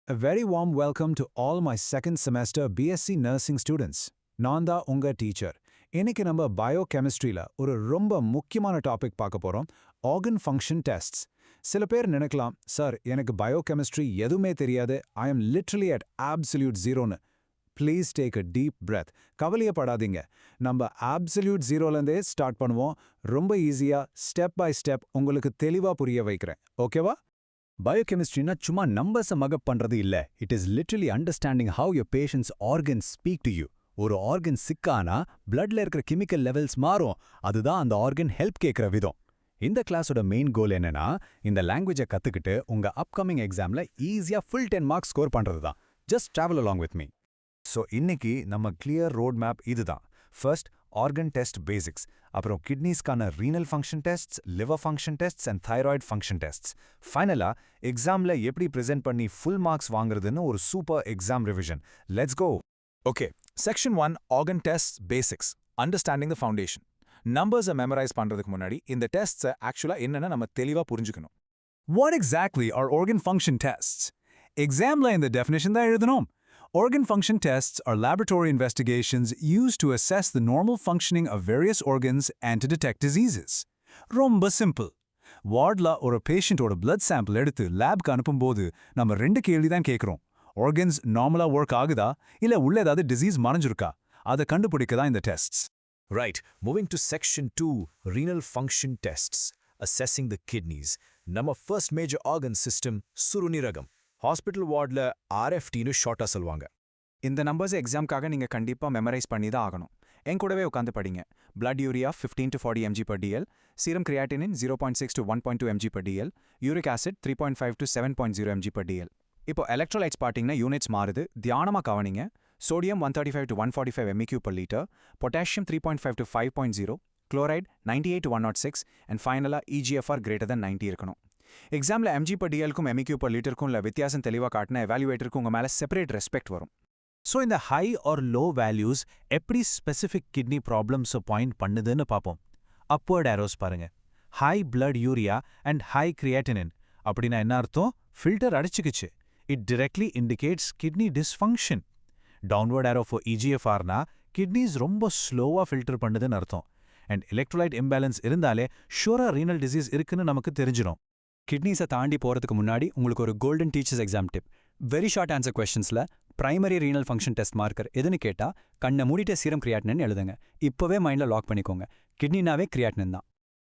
A very warm welcome to all my second semester B.Sc Nursing students. நான் தான் உங்க teacher. இன்னைக்கு நம்ம பயோகெமிஸ்ட்ரியில ஒரு ரொம்ப முக்கியமான டாபிக் பார்க்க போறோம், ஆர்கன் ஃபங்க்ஷன் டெஸ்ட்ஸ். சில பேர் நினைக்கலாம், சார் எனக்கு பயோகெமிஸ்ட்ரி எதுவுமே தெரியாது, I am literally at absolute ஜீரோன்னு. Please take a deep breath. கவலையப்படாதீங்க, நம்ம ஆப்சல்யூட் ஜீரோலேருந்தே ஸ்டார்ட் பண்ணுவோம். ரொம்ப ஈஸியா ஸ்டெப் பை ஸ்டெப் உங்களுக்கு தெளிவா புரிய வைக்கிறேன். ஓகேவா? பயோகெமிஸ்ட்ரினா சும்மா நம்பர்ஸை மகப் பண்றது இல்ல. It is literally understanding how your patients organs speak to you. ஒரு ஆர்கன் சிக்கானா பிளட்ல இருக்கிற கெமிக்கல் லெவல்ஸ் மாறும். அதுதான் அந்த ஆர்கன் ஹெல்ப் கேட்கிற விதம். இந்த கிளாஸோட மெயின் கோல் என்னன்னா, இந்த லாங்குவேஜை கத்துக்கிட்டு உங்க அப்கமிங் எக்ஸாம்ல ஈஸியா ஃபுல் 10 மார்க்ஸ் ஸ்கோர் பண்றது தான். Just travel along with me. So இன்னைக்கு நம்ம கிளியர் ரோட் மேப் இதுதான். ஃபர்ஸ்ட் ஆர்கன் டெஸ்ட் பேசிக்ஸ், அப்புறம் கிட்னிஸ்க்கான renal function tests, liver function tests and thyroid function tests. ஃபைனலா எக்ஸாம்ல எப்படி ப்ரெசென்ட் பண்ணி ஃபுல் மார்க்ஸ் வாங்குறதுன்னு ஒரு super exam revision. Let's go. Okay, Section 1 Organ Tests Basics Understanding the Foundation. Numbers memorize பண்றதுக்கு முன்னாடி இந்த டெஸ்ட்ஸ் ஆக்சுவலா என்னன்னு நம்ம தெளிவா புரிஞ்சுக்கணும். What exactly are organ function tests? எக்ஸாம்ல இந்த டெஃபினிஷன் தான் எழுதணும். Organ function tests are laboratory investigations used to assess the normal functioning of various organs and to detect diseases. ரொம்ப சிம்பிள். வார்ட்ல ஒரு பேஷண்ட்டோட blood sample எடுத்து லேப்க்கு அனுப்பும்போது நம்ம ரெண்டு கேள்வி தான் கேட்குறோம். ஆர்கன்ஸ் நார்மலா ஒர்க் ஆகுதா, இல்ல உள்ள ஏதாவது டிசீஸ் மறைஞ்சிருக்கா? அதை கண்டுபிடிக்க தான் இந்த tests. Right, moving to Section 2 Renal Function Tests Assessing the Kidneys. நம்ம first major organ system சுருநீரகம். ஹாஸ்பிட்டல் வார்டில் RFTன்னு ஷார்ட்டா சொல்லுவாங்க. இந்த நம்பர்ஸ் எக்ஸாம்க்காக நீங்க கண்டிப்பா மெமரைஸ் பண்ணி தான் ஆகணும். என் கூடவே உட்காந்து படிங்க. Blood urea 15 to 40 mg per dl, Serum Creatinine 0.6 to 1.2 mg per dl, Uric Acid 3.5 to 7.0 mg per dl. இப்போ Electrolytes பார்த்தீங்கன்னா யூனிட்ஸ் மாறுது, தியானமா கவனிங்க. Sodium 135 to 145 MEq per liter, potassium 3.5 to 5.0, chloride 98 to 106, and ஃபைனலா EGFR greater than 90 இருக்கணும். எக்ஸாம்ல mg per dlக்கும் MEq per literக்கும் உள்ள வித்தியாசம் தெளிவா காட்டின எவாலுவேட்டருக்கு உங்க மேல செப்பரேட் ரெஸ்பெக்ட் வரும். ஸோ இந்த ஹை ஆர் லோ வேல்யூஸ் எப்படி ஸ்பெசிஃபிக் கிட்னி ப்ராப்ளம்ஸை பாயிண்ட் பண்ணுதுன்னு பார்ப்போம். அப்வர்ட் ஆரோஸ் பாருங்க. High blood urea and high creatinine அப்படின்னா என்ன அர்த்தம்? ஃபில்டர் அடிச்சுக்கிச்சு. It directly indicates kidney dysfunction. Downward arrow for இஜிஎஃப்ஆர்னா கிட்னிஸ் ரொம்ப ஸ்லோவா ஃபில்டர் பண்ணுதுன்னு அர்த்தம். அண்ட் எலக்ட்ரோலைட் இம்பேலன்ஸ் இருந்தாலே ஷூரா ரீனல் டிசீஸ் இருக்குன்னு நமக்கு தெரிஞ்சிடும். கிட்னிஸை தாண்டி போகிறதுக்கு முன்னாடி உங்களுக்கு ஒரு golden teachers exam tip. Very short answer கொஸ்டின்ஸில் primary renal function test marker எதுன்னு கேட்டால் கண்ணை மூடிட்ட சீரம் கிரியாட்டினின் எழுதுங்க. இப்போவே மைண்டில் லாக் பண்ணிக்கோங்க. கிட்னினாவே கிரியாட்டினின் தான்.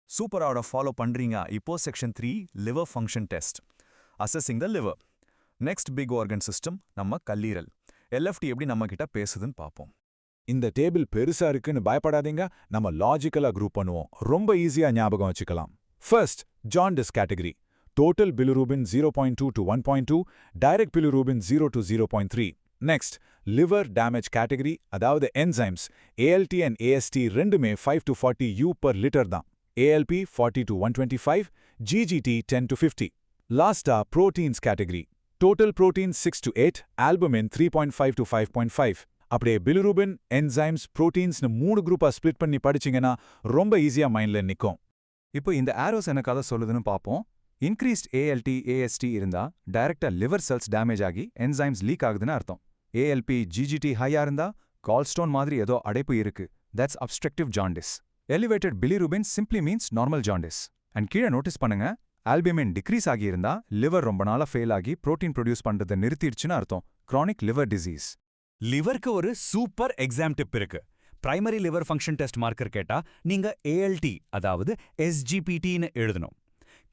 சூப்பராக ஃபாலோ பண்ணுறீங்க. இப்போ Section 3 liver function test assessing the liver. Next big organ system நம்ம கல்லீரல். LFT எப்படி நம்ம கிட்ட பேசுதுன்னு பார்ப்போம். இந்த டேபிள் பெருசா இருக்குன்னு பயப்படாதீங்க, நம்ம லாஜிக்கலா குரூப் பண்ணுவோம். ரொம்ப ஈஸியா ஞாபகம் வச்சுக்கலாம். First jaundice category. Total bilirubin 0.2 to 1.2, direct bilirubin 0 to 0.3. Next, liver damage category, அதாவது enzymes. ALT and AST ரெண்டுமே 5 to 40 U per liter தான். ALP 40 to 125, GGT 10 to 50. Lasta proteins category. Total protein 6 to 8, albumin 3.5 to 5.5. அப்படியே bilirubin, enzymes, proteins-னு 3 குரூப்பா split பண்ணி படிச்சீங்கன்னா ரொம்ப ஈஸியா மைண்ட்ல நிக்கும். இப்போ இந்த ஆரோஸ் என்ன கதை சொல்லுதுன்னு பார்ப்போம். இன்க்ரீஸ்ட் ALT, AST இருந்தா டைரக்டா லிவர் செல்ஸ் டேமேஜ் ஆகி என்சைம்ஸ் லீக் ஆகுதுன்னு அர்த்தம். ALP, GGT ஹையா இருந்தா கால்ஸ்டோன் மாதிரி ஏதோ அடைப்பு இருக்கு. That's obstructive jaundice. Elevated bilirubin simply means normal jaundice. And கீழே நோட்டீஸ் பண்ணுங்க, ஆல்புமின் டிக்ரீஸ் ஆகி இருந்தா லிவர் ரொம்ப நாளா ஃபெயில் ஆகி புரோட்டீன் ப்ரொடியூஸ் பண்றதை நிறுத்திடுச்சுன்னு அர்த்தம். Chronic liver disease. லிவருக்கு ஒரு சூப்பர் எக்ஸாம் டிப் இருக்கு. Primary liver function test marker கேட்டா நீங்க ALT அதாவது SGPTன்னு எழுதணும்.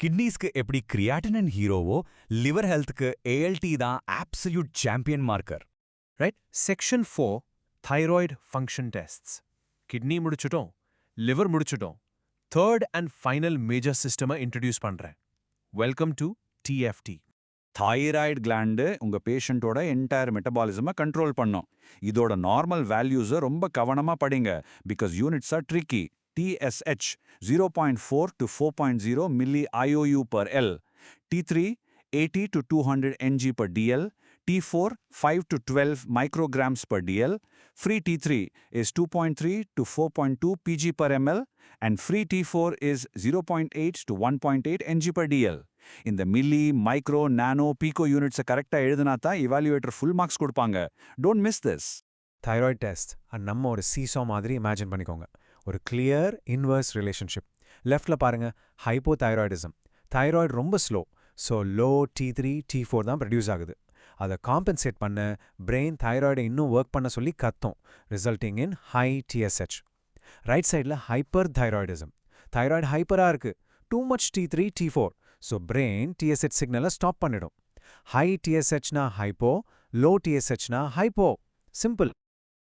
கிட்னிஸ்க்கு எப்படி கிரியாட்டினின் ஹீரோவோ, லிவர் ஹெல்த்துக்கு ALT தான் absolute champion marker. Right. Section 4 Thyroid Function Tests. Kidney முடிச்சிட்டோம், லிவர் முடிச்சிட்டோம். தேர்ட் அண்ட் ஃபைனல் மேஜர் சிஸ்டமை இன்ட்ரடியூஸ் பண்றேன். Welcome to TFT. Thyroid gland உங்க பேஷண்ட்டோட என்டையர் மெட்டபாலிசமை கண்ட்ரோல் பண்ணும். இதோட நார்மல் வேல்யூஸை ரொம்ப கவனமா படிங்க, because units are tricky. TSH 0.4 to 4.0 milli IOU per L, T3 80 to 200 Ng per DL, T4 5 to 12 micrograms per DL, free T3 is 2.3 to 4.2 Pg per ml, and free T4 is 0.8 to 1.8 Ng per DL. இந்த milli micro நானோ பீகோ யூனிட்ஸை கரெக்டாக எழுதினா தான் evaluator full marks கொடுப்பாங்க. Don't miss this. Thyroid test நம்ம ஒரு seesaw மாதிரி imagine பண்ணிக்கோங்க. ஒரு கிளியர் இன்வர்ஸ் ரிலேஷன்ஷிப். லெஃப்டில் பாருங்க, ஹைப்போதைராய்டிசம். தைராய்டு ரொம்ப slow, so low T3 T4 தான் ப்ரொடியூஸ் ஆகுது. அதை காம்பன்சேட் பண்ண பிரெயின் தைராய்டை இன்னும் ஒர்க் பண்ண சொல்லி கத்தும், resulting in high TSH. Right சைடில் ஹைப்பர் தைராய்டிசம். தைராய்டு ஹைப்பராக இருக்கு, too much T3 T4, so brain TSH சிக்னலை ஸ்டாப் பண்ணிடும். ஹை TSHனா ஹைப்போ, லோ TSHனா ஹைப்போ. சிம்பிள்.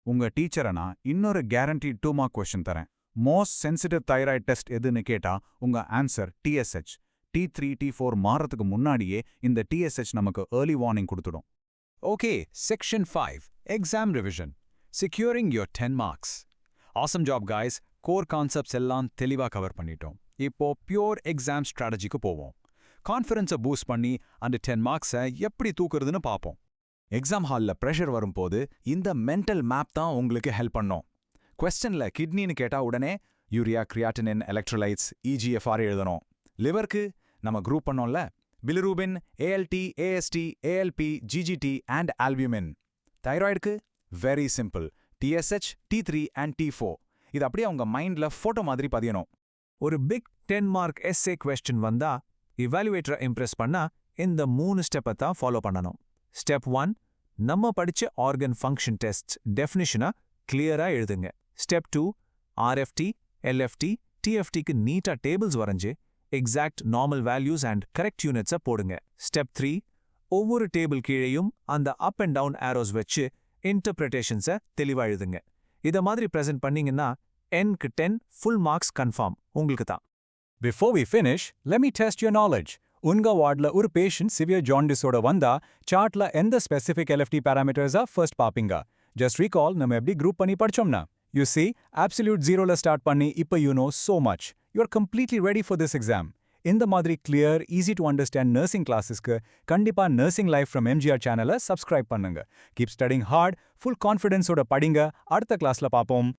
உங்க டீச்சரை நான் இன்னொரு கேரண்டி 2 மார்க் கொஸ்டின் தரேன். மோஸ்ட் சென்சிட்டிவ் தைராய்டு டெஸ்ட் எதுன்னு கேட்டா உங்க ஆன்சர் TSH. T3 T4 மாறதுக்கு முன்னாடியே இந்த TSH நமக்கு early warning கொடுத்துடும். Okay, Section 5, Exam Revision. Securing your 10 marks. Awesome job, guys. Core concepts எல்லாம் தெளிவா கவர் பண்ணிட்டோம். இப்போ பியூர் எக்ஸாம் ஸ்ட்ராட்டஜிக்கு போவோம். கான்ஃபிடன்ஸை பூஸ்ட் பண்ணி அந்த 10 மார்க்ஸை எப்படி தூக்குறதுன்னு பார்ப்போம். எக்ஸாம் ஹாலில் ப்ரெஷர் வரும்போது இந்த மென்டல் மேப் தான் உங்களுக்கு ஹெல்ப் பண்ணும். கொஸ்டின்ல கிட்னின்னு கேட்டா உடனே யூரியா, கிரியாட்டினின், எலக்ட்ரோலைட்ஸ், EGFR எழுதணும். லிவருக்கு நம்ம குரூப் பண்ணோம்ல, bilirubin, ALT, AST, ALP, GGT and albumin. தைராய்டுக்கு very simple, TSH, T3 and T4. இது அப்படியே உங்க மைண்ட்ல ஃபோட்டோ மாதிரி பதியணும். ஒரு பிக் 10 மார்க் எஸ்ஏ கொஸ்டின் வந்தா இவாலுவேட்டரை இம்ப்ரெஸ் பண்ணா இந்த 3 ஸ்டெப்பை தான் ஃபாலோ பண்ணணும். ஸ்டெப் 1, நம்ம படிச்ச ஆர்கன் ஃபங்க்ஷன் டெஸ்ட் டெஃபினிஷனா கிளியரா எழுதுங்க. ஸ்டெப் 2, RFT, LFT, TFTக்கு நீட்டா டேபிள்ஸ் வரைஞ்சு exact normal values and correct யூனிட்ஸை போடுங்க. ஸ்டெப் 3, ஒவ்வொரு டேபிள் கீழேயும் அந்த அப் அண்ட் டவுன் ஆரோஸ் வச்சு இன்டர்பிரிட்டேஷன்ஸை தெளிவா எழுதுங்க. இத மாதிரி ப்ரெசென்ட் பண்ணீங்கன்னா Nக்கு 10 ஃபுல் மார்க்ஸ் கன்ஃபார்ம் உங்களுக்கு தான். Before we finish, let me test your knowledge. உங்க வார்டில் ஒரு பேஷண்ட் சிவியர் ஜாண்டிஸோட வந்தா சார்ட்ல எந்த ஸ்பெசிஃபிக் LFT parameters ஃபர்ஸ்ட் பாப்பீங்க? ஜஸ்ட் ரீகால் நம்ம எப்படி குரூப் பண்ணி படிச்சோம்னா. You see, absolute ஜீரோல ஸ்டார்ட் பண்ணி இப்போ you know so much. You're completely ready for this exam. இந்த மாதிரி clear, easy to understand nursing classes-க்கு கண்டிப்பா Nursing Life from MGR சேனலை subscribe பண்ணுங்க. Keep studying hard, full confidence-ஓட படிங்க. அடுத்த கிளாஸ்ல பாப்போம்.